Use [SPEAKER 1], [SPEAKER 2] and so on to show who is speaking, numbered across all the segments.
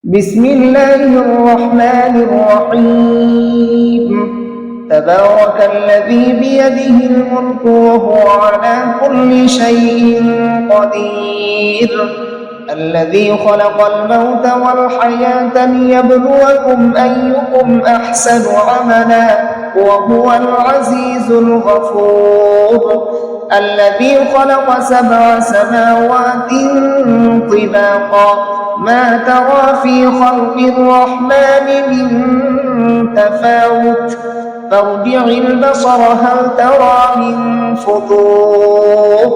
[SPEAKER 1] بسم الله الرحمن الرحيم. تبارك الذي بيده الملك وهو على كل شيء قدير، الذي خلق الموت والحياة ليبلوكم أيكم أحسن عملا وهو العزيز الغفور، الذي خلق 7 سماوات طباقا ما ترى في خلق الرحمن من تفاوت فارجع البصر هل ترى من فطور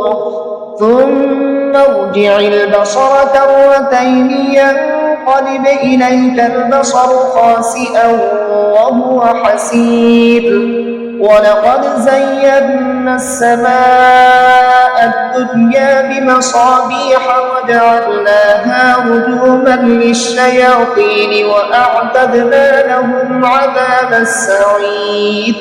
[SPEAKER 1] ثم ارجع البصر كرتين ينقلب إليك البصر خاسئا وهو حسير، ولقد زينا السماء الدنيا بمصابيح وجعلناها رجوما للشياطين وأعتدنا لهم عذاب السعير،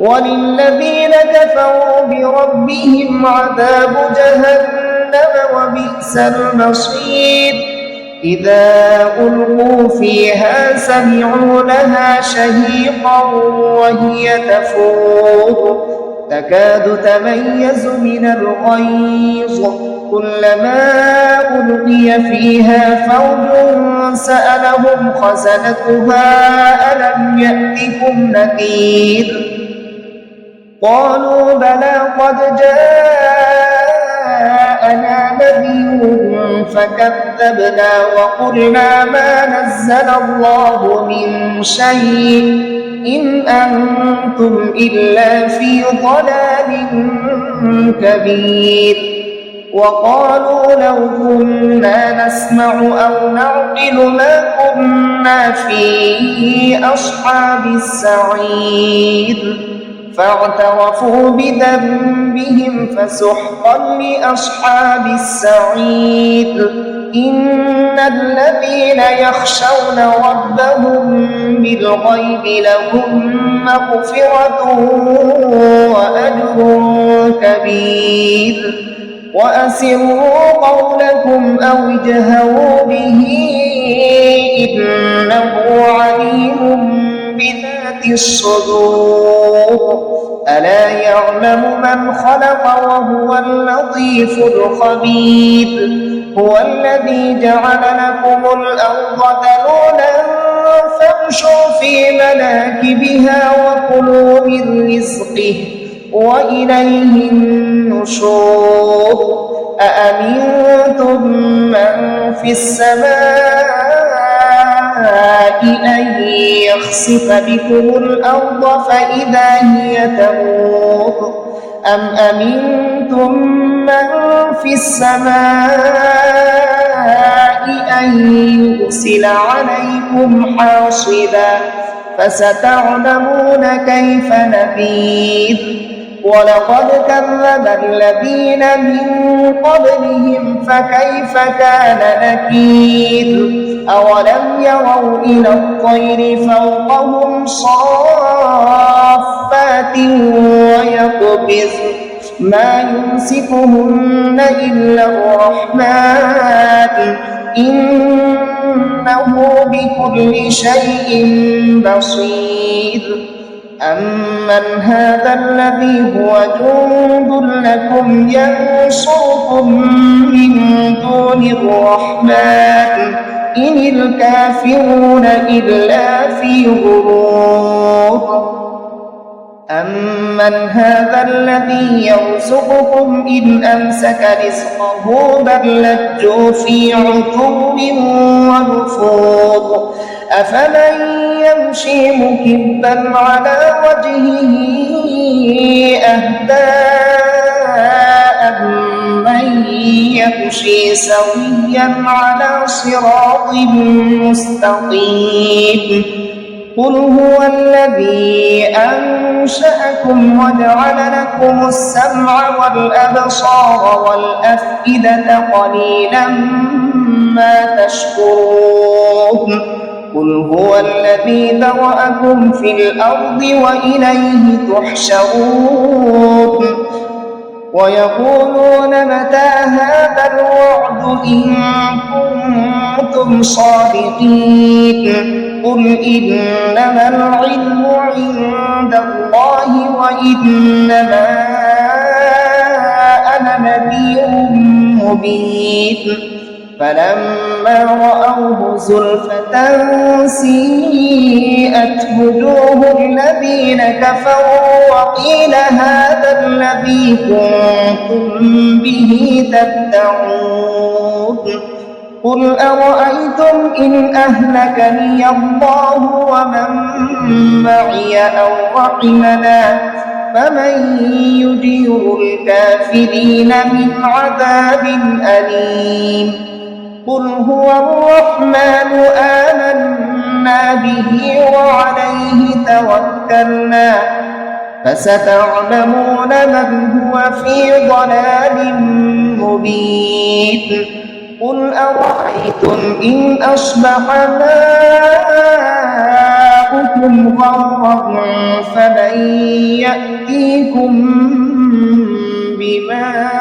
[SPEAKER 1] وللذين كفروا بربهم عذاب جهنم وبئس المصير. إذا ألقوا فيها سمعوا لها شهيقا وهي تفور تكاد تميز من الغيظ، كلما ألقي فيها فوج سألهم خزنتها ألم يأتكم نذير؟ قالوا بلى قد جاءنا نذير فكذبنا وقلنا ما نزل الله من شيء إن أنتم إلا في ضلال كبير. وقالوا لو كنا نسمع أو نعقل ما كنا في أصحاب السعير، فاعترفوا بذنبهم فسحقا لأصحاب السعير. إن الذين يخشون ربهم بالغيب لهم مغفرة وأجر كبير. وأسروا قولكم أو اجهروا به إنه عليم بذات الصدور، ألا يعلم من خلق وهو اللطيف الخبير. هو الذي جعل لكم الأرض ذلولا فامشوا في مناكبها وكلوا من رزقه وإليه النشور. أأمنتم من في السماء أن يخسف بكم الأرض فإذا هي تمور أم أمنتم من في السماء أن يرسل عليكم حاصبا فستعلمون كيف نذير. ولقد كذب الذين من قبلهم فكيف كان نكير. أولم يروا إلى الطير فوقهم صافات ويقبضن ما يمسكهن إلا الرحمن إنه بكل شيء بصير. أمن هذا الذي هو جند لكم ينصركم من دون الرحمن إن الكافرون إلا في غرور. أمن هذا الذي يرزقكم إن أمسك رزقه بل لجوا في عتو ونفور. أفمن يمشي مكبا على وجهه أهدى أمن يمشي سويا على صراط مستقيم. قل هو الذي أنشأكم وجعل لكم السمع والأبصار والأفئدة قليلا ما تشكرون. قل هو الذي ذرأكم في الأرض وإليه تحشرون. ويقولون متى هذا الوعد إن كنتم كنتم صادقين قل إنما العلم عند الله وإنما أنا نذير مبين فلما رأوه زلفة سيئت وجوه الذين كفروا وقيل هذا الذي كنتم به تدعون قل أرأيتم إن أهلكني الله ومن معي أو رحمنا فمن يجير الكافرين من عذاب أليم قل هو الرحمن آمنا به وعليه توكلنا فستعلمون من هو في ضلال مبين قل أرأيتم إن أصبح ماؤكم غورا فمن يأتيكم بماء